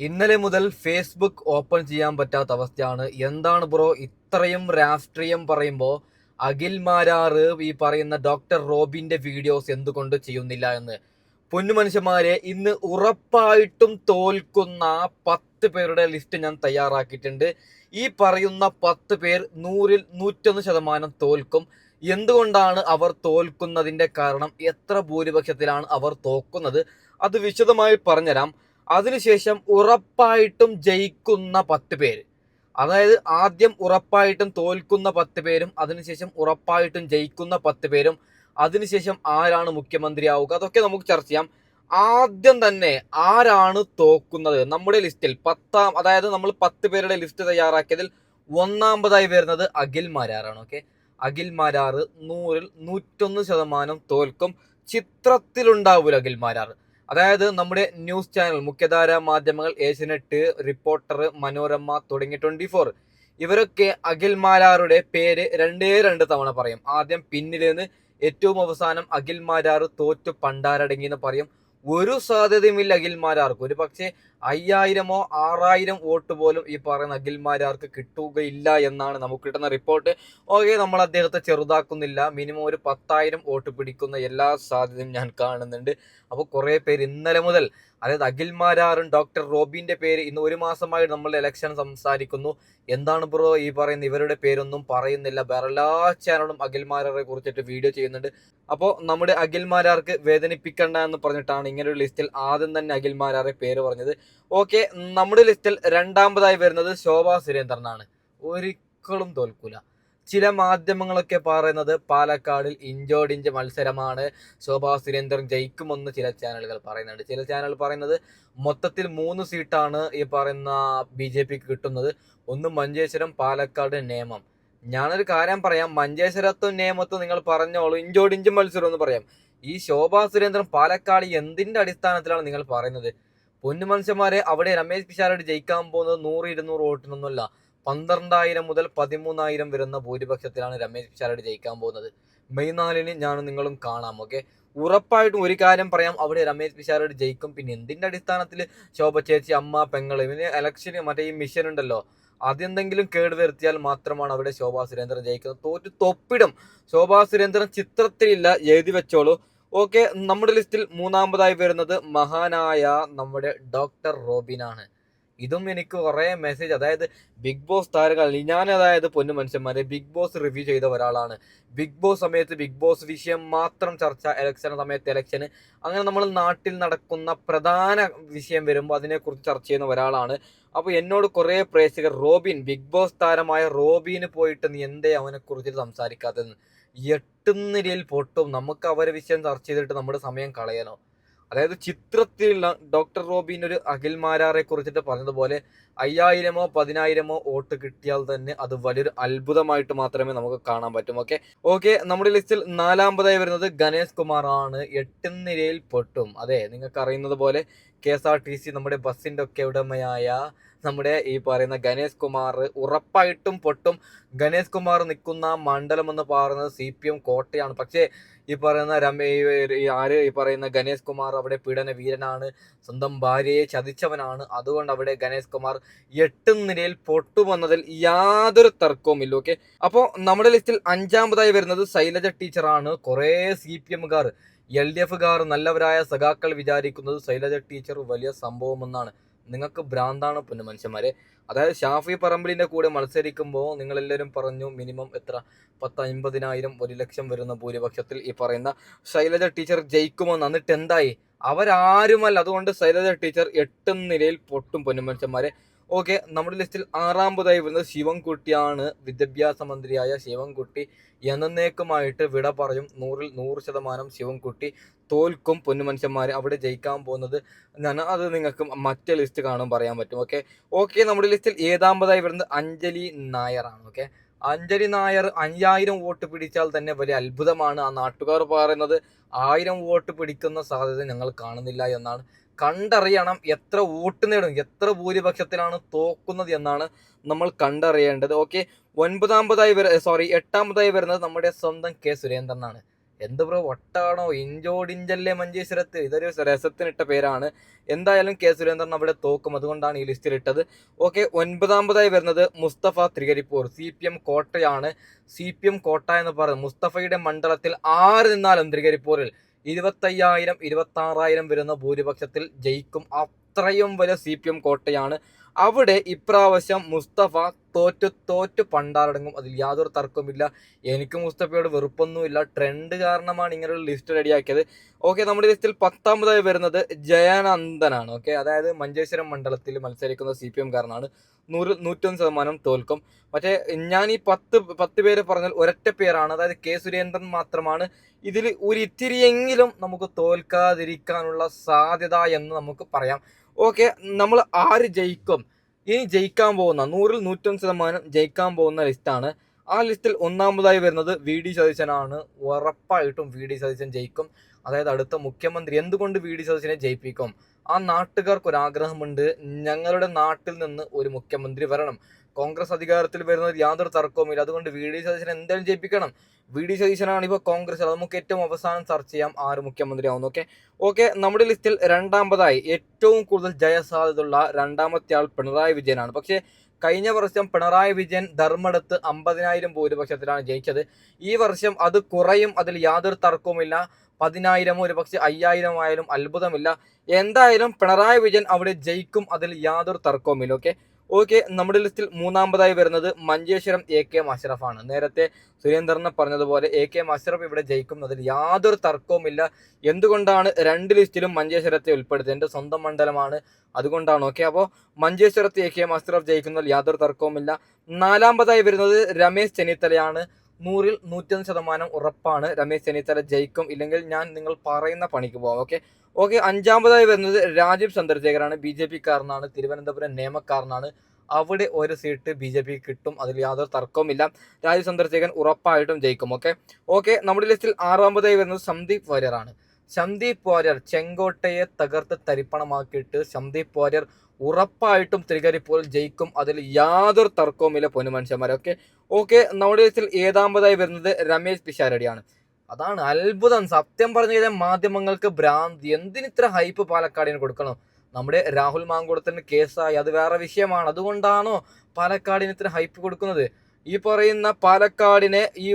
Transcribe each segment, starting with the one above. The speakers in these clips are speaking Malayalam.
ഇന്നലെ മുതൽ ഫേസ്ബുക്ക് ഓപ്പൺ ചെയ്യാൻ പറ്റാത്ത അവസ്ഥയാണ്. എന്താണ് ബ്രോ ഇത്രയും രാഷ്ട്രീയം പറയുമ്പോൾ അഖിൽ മാരാറ് ഈ പറയുന്ന ഡോക്ടർ റോബിന്റെ വീഡിയോസ് എന്തുകൊണ്ട് ചെയ്യുന്നില്ല എന്ന്. പൊന്നു മനുഷ്യന്മാരെ, ഇന്ന് ഉറപ്പായിട്ടും തോൽക്കുന്ന 10 പേരുടെ ലിസ്റ്റ് ഞാൻ തയ്യാറാക്കിയിട്ടുണ്ട്. ഈ പറയുന്ന 10 പേർ 100-ൽ 101% തോൽക്കും. എന്തുകൊണ്ടാണ് അവർ തോൽക്കുന്നതിന്റെ കാരണം, എത്ര ഭൂരിപക്ഷത്തിലാണ് അവർ തോക്കുന്നത്, അത് വിശദമായി പറഞ്ഞുതരാം. അതിനുശേഷം ഉറപ്പായിട്ടും ജയിക്കുന്ന 10 പേര്, അതായത് ആദ്യം ഉറപ്പായിട്ടും തോൽക്കുന്ന 10 പേരും അതിനുശേഷം ഉറപ്പായിട്ടും ജയിക്കുന്ന 10 പേരും, അതിനുശേഷം ആരാണ് മുഖ്യമന്ത്രിയാവുക, അതൊക്കെ നമുക്ക് ചർച്ച ചെയ്യാം. ആദ്യം തന്നെ ആരാണ് തോക്കുന്നത് നമ്മുടെ ലിസ്റ്റിൽ അതായത് നമ്മൾ 10 പേരുടെ ലിസ്റ്റ് തയ്യാറാക്കിയതിൽ ഒന്നാമതായി വരുന്നത് അഖിൽ മാരാറാണ്. ഓക്കെ, അഖിൽ മാരാറ് 100-ൽ 101% തോൽക്കും. ചിത്രത്തിലുണ്ടാവൂല അഖിൽ മാരാർ. അതായത് നമ്മുടെ ന്യൂസ് ചാനൽ, മുഖ്യധാര മാധ്യമങ്ങൾ, ഏഷ്യനെറ്റ്, റിപ്പോർട്ടർ, മനോരമ തുടങ്ങി 24, ഇവരൊക്കെ അഖിൽ മാരാറുടെ പേര് രണ്ട് തവണ പറയും. ആദ്യം പിന്നിൽ നിന്ന് ഏറ്റവും അവസാനം അഖിൽ മാരാർ തോറ്റു പണ്ടാരടങ്ങി എന്ന് പറയും. ഒരു സാധ്യതയുമില്ല അഖിൽ മാരാർക്ക്. ഒരു പക്ഷേ 5000-ഓ 6000 വോട്ട് പോലും ഈ പറയുന്ന അഖിൽ മാരാർക്ക് കിട്ടുകയില്ല എന്നാണ് നമുക്ക് കിട്ടുന്ന റിപ്പോർട്ട്. ഓക്കെ, നമ്മൾ അദ്ദേഹത്തെ ചെറുതാക്കുന്നില്ല. മിനിമം ഒരു 10,000 വോട്ട് പിടിക്കുന്ന എല്ലാ സാധ്യതയും ഞാൻ കാണുന്നുണ്ട്. അപ്പോൾ കുറെ പേര് ഇന്നലെ മുതൽ, അതായത് അഖിൽ മാരാറും ഡോക്ടർ റോബിന്റെ പേര് ഇന്ന് ഒരു മാസമായി നമ്മൾ ഇലക്ഷൻ സംസാരിക്കുന്നു. എന്താണ് ബ്രോ ഈ പറയുന്ന ഇവരുടെ പേരൊന്നും പറയുന്നില്ല? വേറെ എല്ലാ ചാനലും അഖിൽ മാരാറെ കുറിച്ചിട്ട് വീഡിയോ ചെയ്യുന്നുണ്ട്. അപ്പോൾ നമ്മുടെ അഖിൽ മാരാർക്ക് വേദനിപ്പിക്കണ്ട എന്ന് പറഞ്ഞിട്ടാണ് ഇങ്ങനെ ഒരു ലിസ്റ്റിൽ ആദ്യം തന്നെ അഖിൽ മാരാറെ പേര് പറഞ്ഞത്. ഓക്കെ, നമ്മുടെ ലിസ്റ്റിൽ രണ്ടാമതായി വരുന്നത് ശോഭാ സുരേന്ദ്രനാണ്. ഒരിക്കലും തോൽക്കൂല. ചില മാധ്യമങ്ങളൊക്കെ പറയുന്നത് പാലക്കാടിൽ ഇഞ്ചോടിഞ്ച് മത്സരമാണ്, ശോഭാ സുരേന്ദ്രൻ ജയിക്കുമെന്ന് ചില ചാനലുകൾ പറയുന്നുണ്ട്. ചില ചാനൽ പറയുന്നത് മൊത്തത്തിൽ 3 സീറ്റാണ് ഈ പറയുന്ന BJPക്ക് കിട്ടുന്നത്. ഒന്ന് മഞ്ചേശ്വരം, പാലക്കാട്, നേമം. ഞാനൊരു കാര്യം പറയാം, മഞ്ചേശ്വരത്തും നേമത്തും നിങ്ങൾ പറഞ്ഞോളൂ, ഇഞ്ചോടിഞ്ച് മത്സരം എന്ന് പറയാം. ഈ ശോഭാ സുരേന്ദ്രൻ പാലക്കാട് എന്തിന്റെ അടിസ്ഥാനത്തിലാണ് നിങ്ങൾ പറയുന്നത്? പൊന്നു മനുഷ്യന്മാരെ, അവിടെ രമേശ് പിഷാരടി ജയിക്കാൻ പോകുന്നത് 100-200 വോട്ടിനൊന്നുമല്ല, 12,000 മുതൽ 13,000 വരുന്ന ഭൂരിപക്ഷത്തിലാണ് രമേശ് പിഷാരടി ജയിക്കാൻ പോകുന്നത്. മെയ് 4-ന് ഞാനും നിങ്ങളും കാണാം. ഓക്കെ, ഉറപ്പായിട്ടും ഒരു കാര്യം പറയാം, അവിടെ രമേശ് പിഷാരടി ജയിക്കും. പിന്നെ എന്തിന്റെ അടിസ്ഥാനത്തിൽ? ശോഭ ചേച്ചി, അമ്മ, പെങ്ങൾ, ഇവന് ഇലക്ഷന് മറ്റേ ഈ മിഷൻ ഉണ്ടല്ലോ, അതെന്തെങ്കിലും കേട് വരുത്തിയാൽ മാത്രമാണ് അവിടെ ശോഭാ സുരേന്ദ്രൻ ജയിക്കുന്നത്. തോറ്റു തൊപ്പിടും. ശോഭാ സുരേന്ദ്രൻ ചിത്രത്തിലില്ല, എഴുതി വെച്ചോളൂ. ഓക്കെ, നമ്മുടെ ലിസ്റ്റിൽ മൂന്നാമതായി വരുന്നത് മഹാനായ നമ്മുടെ ഡോക്ടർ റോബിനാണ്. ഇതും എനിക്ക് കുറെ മെസ്സേജ്, അതായത് ബിഗ് ബോസ് താരങ്ങൾ, അതായത് പൊന്നു മനുഷ്യന്മാരെ, ബിഗ് ബോസ് റിവ്യൂ ചെയ്ത ഒരാളാണ്. ബിഗ് ബോസ് സമയത്ത് ബിഗ് ബോസ് വിഷയം മാത്രം ചർച്ച, ഇലക്ഷൻ സമയത്ത് ഇലക്ഷന്, അങ്ങനെ നമ്മൾ നാട്ടിൽ നടക്കുന്ന പ്രധാന വിഷയം വരുമ്പോൾ അതിനെക്കുറിച്ച് ചർച്ച ചെയ്യുന്ന ഒരാളാണ്. അപ്പോൾ എന്നോട് കുറെ പ്രേക്ഷകർ, റോബിൻ, ബിഗ് ബോസ് താരമായ റോബിന് പോയിട്ട് നീ എന്തേ അവനെ കുറിച്ച് സംസാരിക്കാത്തതെന്ന്. 8 നിരയിൽ പൊട്ടും. നമുക്ക് അവരെ വിഷയം ചർച്ച ചെയ്തിട്ട് നമ്മുടെ സമയം കളയണോ? അതായത് ചിത്രത്തിലുള്ള ഡോക്ടർ റോബിൻ ഒരു അഖിൽ മാരാറെ കുറിച്ചിട്ട് പറഞ്ഞതുപോലെ 5000-ഓ 10,000-ഓ വോട്ട് കിട്ടിയാൽ തന്നെ അത് വലിയൊരു അത്ഭുതമായിട്ട് മാത്രമേ നമുക്ക് കാണാൻ പറ്റും. ഓക്കെ, നമ്മുടെ ലിസ്റ്റിൽ നാലാമതായി വരുന്നത് ഗണേഷ് കുമാർ ആണ്. 8 നിരയിൽ പൊട്ടും. അതെ, നിങ്ങൾക്ക് അറിയുന്നത് പോലെ KSRTC നമ്മുടെ ബസ്സിന്റെ ഒക്കെ ഉടമയായ നമ്മുടെ ഈ പറയുന്ന ഗണേഷ് കുമാർ ഉറപ്പായിട്ടും പൊട്ടും. ഗണേഷ് കുമാർ നിൽക്കുന്ന മണ്ഡലം എന്ന് പറയുന്നത് CPM കോട്ടയാണ്. പക്ഷേ ഈ പറയുന്ന ഈ പറയുന്ന ഗണേഷ് കുമാർ അവിടെ പീഡന വീരനാണ്, സ്വന്തം ഭാര്യയെ ചതിച്ചവനാണ്. അതുകൊണ്ട് അവിടെ ഗണേഷ് കുമാർ 8 നിരയിൽ പൊട്ടുമെന്നതിൽ യാതൊരു തർക്കവുമില്ല. ഓക്കെ, അപ്പോൾ നമ്മുടെ ലിസ്റ്റിൽ അഞ്ചാമതായി വരുന്നത് ശൈലജ ടീച്ചറാണ്. കുറേ CPMകാർ, LDFകാർ, നല്ലവരായ സഖാക്കൾ വിചാരിക്കുന്നത് ശൈലജ ടീച്ചർ വലിയ സംഭവമെന്നാണ്. നിങ്ങൾക്ക് ഭ്രാന്താണ് പൊന്നു മനുഷ്യന്മാരെ. അതായത് ഷാഫി പറമ്പിലിന്റെ കൂടെ മത്സരിക്കുമ്പോൾ നിങ്ങളെല്ലാവരും പറഞ്ഞു മിനിമം എത്ര 10,50,000 1,00,000 വരുന്ന ഭൂരിപക്ഷത്തിൽ ഈ പറയുന്ന ശൈലജ ടീച്ചർ ജയിക്കുമെന്ന്. എന്നിട്ട് എന്തായി? അവരാരുമല്ല. അതുകൊണ്ട് ശൈലജ ടീച്ചർ 8 നിലയിൽ പൊട്ടും പൊന്നു മനുഷ്യന്മാരെ. ഓക്കെ, നമ്മുടെ ലിസ്റ്റിൽ ആറാമതായി വരുന്നത് ശിവൻകുട്ടിയാണ്. വിദ്യാഭ്യാസ മന്ത്രിയായ ശിവൻകുട്ടി എന്നേക്കുമായിട്ട് വിട പറയും. 100-ൽ 100% ശിവൻകുട്ടി തോൽക്കും പൊന്നു മനുഷ്യന്മാരെ. അവിടെ ജയിക്കാൻ പോകുന്നത് അത് നിങ്ങൾക്ക് മറ്റേ ലിസ്റ്റ് കാണും പറയാൻ പറ്റും. ഓക്കെ, നമ്മുടെ ലിസ്റ്റിൽ ഏഴാമതായി വരുന്നത് അഞ്ജലി നായറാണ്. ഓക്കെ, അഞ്ജലി നായർ 5000 വോട്ട് പിടിച്ചാൽ തന്നെ വലിയ അത്ഭുതമാണ്. ആ നാട്ടുകാർ പറയുന്നത് 1000 വോട്ട് പിടിക്കുന്ന സാധ്യത ഞങ്ങൾ കാണുന്നില്ല എന്നാണ്. കണ്ടറിയണം എത്ര വോട്ട് നേടും, എത്ര ഭൂരിപക്ഷത്തിലാണ് തോക്കുന്നത് എന്നാണ് നമ്മൾ കണ്ടറിയേണ്ടത്. ഓക്കെ, എട്ടാമതായി വരുന്നത് നമ്മുടെ സ്വന്തം K സുരേന്ദ്രനാണ്. എന്ത് ബ്രോ വട്ടാണോ, ഇഞ്ചോടിഞ്ചല്ലേ മഞ്ചേശ്വരത്ത്, ഇതൊരു രസത്തിനിട്ട പേരാണ്. എന്തായാലും കെ സുരേന്ദ്രൻ അവിടെ തോക്കും, അതുകൊണ്ടാണ് ഈ ലിസ്റ്റിൽ ഇട്ടത്. ഓക്കെ, 9ാമതായി വരുന്നത് മുസ്തഫ തൃക്കരിപ്പൂർ. CPM കോട്ടയാണ്. CPM കോട്ട എന്ന് പറയുന്നത് മുസ്തഫയുടെ മണ്ഡലത്തിൽ ആര് നിന്നാലും തൃക്കരിപ്പൂരിൽ 25,000 26,000 വരുന്ന ഭൂരിപക്ഷത്തിൽ ജയിക്കും. അത്രയും വലിയ CPM കോട്ടയാണ്. അവിടെ ഇപ്രാവശ്യം മുസ്തഫ തോറ്റു പണ്ടാറടങ്ങും, അതിൽ യാതൊരു തർക്കവുമില്ല. എനിക്ക് മുസ്തഫയോട് വെറുപ്പൊന്നുമില്ല, ട്രെൻഡ് കാരണമാണ് ഇങ്ങനെയുള്ള ലിസ്റ്റ് റെഡിയാക്കിയത്. ഓക്കെ, നമ്മുടെ ലിസ്റ്റിൽ 10ാമതായി വരുന്നത് ജയാനന്ദനാണ്. ഓക്കെ, അതായത് മഞ്ചേശ്വരം മണ്ഡലത്തിൽ മത്സരിക്കുന്ന CPM കാരനാണ്. 101% തോൽക്കും. മറ്റേ ഞാൻ ഈ 10 പേര് പറഞ്ഞാൽ ഒരൊറ്റ പേരാണ്, അതായത് കെ സുരേന്ദ്രൻ മാത്രമാണ് ഇതിൽ ഒരു ഇത്തിരിയെങ്കിലും നമുക്ക് തോൽക്കാതിരിക്കാനുള്ള സാധ്യത എന്ന് നമുക്ക് പറയാം. ഓക്കെ, നമ്മൾ ആര് ജയിക്കും, ഇനി ജയിക്കാൻ പോകുന്ന 100-101% ജയിക്കാൻ പോകുന്ന ലിസ്റ്റാണ്. ആ ലിസ്റ്റിൽ 1ാമതായി വരുന്നത് VD സതീശനാണ്. ഉറപ്പായിട്ടും VD സതീശൻ ജയിക്കും, അതായത് അടുത്ത മുഖ്യമന്ത്രി. എന്തുകൊണ്ട് VD സതീശനെ ജയിപ്പിക്കും? ആ നാട്ടുകാർക്ക് ഒരു ആഗ്രഹമുണ്ട്, ഞങ്ങളുടെ നാട്ടിൽ നിന്ന് ഒരു മുഖ്യമന്ത്രി വരണം. കോൺഗ്രസ് അധികാരത്തിൽ വരുന്നത് യാതൊരു തർക്കവുമില്ല, അതുകൊണ്ട് VD സതീശനെ എന്തായാലും ജയിപ്പിക്കണം. VD സതീശനാണ് ഇപ്പോൾ കോൺഗ്രസ്. അത് നമുക്ക് ഏറ്റവും അവസാനം ചർച്ച ചെയ്യാം ആര് മുഖ്യമന്ത്രിയാവുന്നു. ഓക്കെ, നമ്മുടെ ലിസ്റ്റിൽ 2ാമതായി ഏറ്റവും കൂടുതൽ ജയസാധ്യതയുള്ള 2ാമത്തെ ആൾ പിണറായി വിജയനാണ്. പക്ഷേ കഴിഞ്ഞ വർഷം പിണറായി വിജയൻ ധർമ്മടത്ത് 50,000 ഭൂരിപക്ഷത്തിലാണ് ജയിച്ചത്. ഈ വർഷം അത് കുറയും, അതിൽ യാതൊരു തർക്കവുമില്ല. 10,000 ഒരു പക്ഷെ 5,000 ആയാലും അത്ഭുതമില്ല. എന്തായാലും പിണറായി വിജയൻ അവിടെ ജയിക്കും, അതിൽ യാതൊരു തർക്കവുമില്ല. ഓക്കെ, നമ്മുടെ ലിസ്റ്റിൽ 3ാമതായി വരുന്നത് മഞ്ചേശ്വരം AK മഷ്റഫാണ്. നേരത്തെ സുരേന്ദ്രനെ പറഞ്ഞതുപോലെ AK മഷ്റഫ് ഇവിടെ ജയിക്കും, അതിൽ യാതൊരു തർക്കവുമില്ല. എന്തുകൊണ്ടാണ് 2 ലിസ്റ്റിലും മഞ്ചേശ്വരത്തെ ഉൾപ്പെടുത്തിയത്? എൻ്റെ സ്വന്തം മണ്ഡലമാണ്, അതുകൊണ്ടാണ്. ഓക്കെ, അപ്പോൾ മഞ്ചേശ്വരത്ത് AK മഷ്റഫ് ജയിക്കുന്നതിൽ യാതൊരു തർക്കവുമില്ല. 4ാമതായി വരുന്നത് രമേശ് ചെന്നിത്തലയാണ്. 100-101% ഉറപ്പാണ് രമേശ് ചെന്നിത്തല ജയിക്കും, ഇല്ലെങ്കിൽ ഞാൻ നിങ്ങൾ പറയുന്ന പണിക്ക് പോകാം. ഓക്കെ, 5ാമതായി വരുന്നത് രാജീവ് ചന്ദ്രശേഖറാണ്. BJP കാരനാണ്, തിരുവനന്തപുരം നിയമക്കാരനാണ്. അവിടെ ഒരു സീറ്റ് BJP കിട്ടും, അതിൽ യാതൊരു തർക്കവുമില്ല. രാജീവ് ചന്ദ്രശേഖരൻ ഉറപ്പായിട്ടും ജയിക്കും. ഓക്കെ, നമ്മുടെ ലിസ്റ്റിൽ 6ാമതായി വരുന്നത് സന്ദീപ് വാര്യറാണ്. സന്ദീപ് വാര്യർ ചെങ്കോട്ടയെ തകർത്ത് തരിപ്പണമാക്കിയിട്ട് സന്ദീപ് വാര്യർ ഉറപ്പായിട്ടും തൃക്കരിപ്പൂരിൽ ജയിക്കും, അതിൽ യാതൊരു തർക്കവുമില്ല പൊന്നുമനുഷ്യന്മാരെ. ഓക്കെ, നമ്മുടെ ലിസ്റ്റിൽ 7ാമതായി വരുന്നത് രമേശ് പിഷാരടിയാണ്. അതാണ് അത്ഭുതം. സത്യം പറഞ്ഞു കഴിഞ്ഞാൽ മാധ്യമങ്ങൾക്ക് ഭ്രാന്തി. എന്തിനിത്ര ഹൈപ്പ് പാലക്കാടിന് കൊടുക്കണം? നമ്മുടെ രാഹുൽ മാങ്കൂട്ടത്തിന് കേസായി, അത് വേറെ വിഷയമാണ്. അതുകൊണ്ടാണോ പാലക്കാടിന് ഇത്ര ഹൈപ്പ് കൊടുക്കുന്നത്? ഈ പറയുന്ന പാലക്കാടിനെ ഈ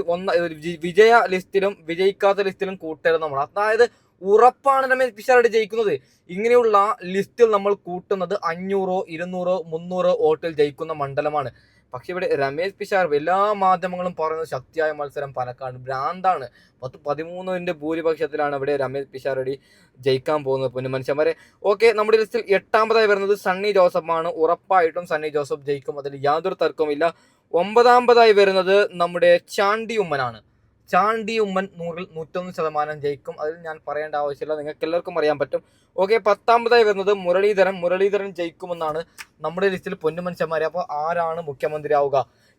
വിജയ ലിസ്റ്റിലും വിജയിക്കാത്ത ലിസ്റ്റിലും കൂട്ടരുത് നമ്മൾ. അതായത് ഉറപ്പാണ് രമേശ് പിഷാരടി ജയിക്കുന്നത്. ഇങ്ങനെയുള്ള ലിസ്റ്റിൽ നമ്മൾ കൂട്ടുന്നത് 500, 200, 300 വോട്ടിൽ ജയിക്കുന്ന മണ്ഡലമാണ്. പക്ഷെ ഇവിടെ രമേശ് പിഷാരടി, എല്ലാ മാധ്യമങ്ങളും പറയുന്നത് ശക്തിയായ മത്സരം പാലക്കാട്, ഭ്രാന്താണ്. 13% ഭൂരിപക്ഷത്തിലാണ് ഇവിടെ രമേശ് പിഷാരടി ജയിക്കാൻ പോകുന്നത് പൊന്നുമനുഷ്യന്മാരെ. ഓക്കെ, നമ്മുടെ ലിസ്റ്റിൽ 8ാമതായി വരുന്നത് സണ്ണി ജോസഫാണ്. ഉറപ്പായിട്ടും സണ്ണി ജോസഫ് ജയിക്കും, അതിൽ യാതൊരു തർക്കവുമില്ല. 9ാമതായി വരുന്നത് നമ്മുടെ ചാണ്ടി ഉമ്മനാണ്. ചാണ്ടി ഉമ്മൻ 100-101% ജയിക്കും, അതിൽ ഞാൻ പറയേണ്ട ആവശ്യമില്ല, നിങ്ങൾക്ക് എല്ലാവർക്കും അറിയാൻ പറ്റും. ഓക്കെ, 10ാമതായി വരുന്നത് മുരളീധരൻ ജയിക്കുമെന്നാണ് നമ്മുടെ ലിസ്റ്റിൽ പൊന്നുമനുഷ്യന്മാരെ. അപ്പോൾ ആരാണ് മുഖ്യമന്ത്രി ആവുക?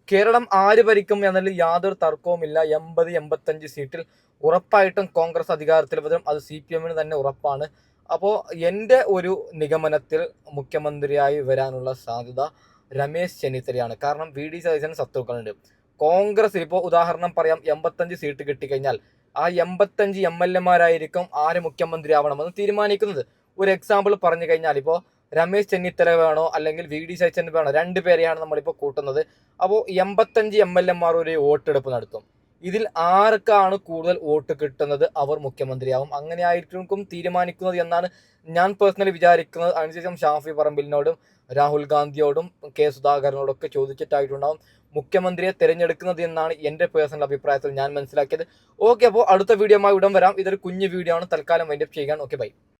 കേരളം ആര് ഭരിക്കും എന്നതിൽ യാതൊരു തർക്കവുമില്ല. 80-85 സീറ്റിൽ ഉറപ്പായിട്ടും കോൺഗ്രസ് അധികാരത്തിൽ വരും, അത് CPM തന്നെ ഉറപ്പാണ്. അപ്പോൾ എൻ്റെ ഒരു നിഗമനത്തിൽ മുഖ്യമന്ത്രിയായി വരാനുള്ള സാധ്യത രമേശ് ചെന്നിത്തലയാണ്. കാരണം VD സതീശന് ശത്രുക്കളുണ്ട്. കോൺഗ്രസ് ഇപ്പോൾ ഉദാഹരണം പറയാം, 85 സീറ്റ് കിട്ടിക്കഴിഞ്ഞാൽ ആ 85 MLA-മാരായിരിക്കും ആര് മുഖ്യമന്ത്രി ആവണമെന്ന് തീരുമാനിക്കുന്നത്. ഒരു എക്സാമ്പിൾ പറഞ്ഞു കഴിഞ്ഞാൽ ഇപ്പോൾ രമേശ് ചെന്നിത്തല വേണോ അല്ലെങ്കിൽ VD സതീശൻ വേണോ, 2 പേരെയാണ് നമ്മളിപ്പോൾ കൂട്ടുന്നത്. അപ്പോൾ 85 MLA-മാർ ഒരു വോട്ടെടുപ്പ് നടത്തും. ഇതിൽ ആർക്കാണ് കൂടുതൽ വോട്ട് കിട്ടുന്നത് അവർ മുഖ്യമന്ത്രിയാവും. അങ്ങനെ ആയിരിക്കും തീരുമാനിക്കുന്നത് എന്നാണ് ഞാൻ പേഴ്സണലി വിചാരിക്കുന്നത്. അതിനുശേഷം ഷാഫി പറമ്പിലിനോടും രാഹുൽ ഗാന്ധിയോടും K സുധാകരനോടൊക്കെ ചോദിച്ചിട്ടായിട്ടുണ്ടാവും മുഖ്യമന്ത്രിയെ തിരഞ്ഞെടുക്കുന്നത് എന്നാണ് എൻ്റെ പേഴ്സണൽ അഭിപ്രായത്തിൽ ഞാൻ മനസ്സിലാക്കിയത്. ഓക്കെ, അപ്പോൾ അടുത്ത വീഡിയോയുമായി ഉടൻ വരാം. ഇതൊരു കുഞ്ഞു വീഡിയോ ആണ്, തൽക്കാലം വൈൻഡപ്പ് ചെയ്യാൻ. Okay, by.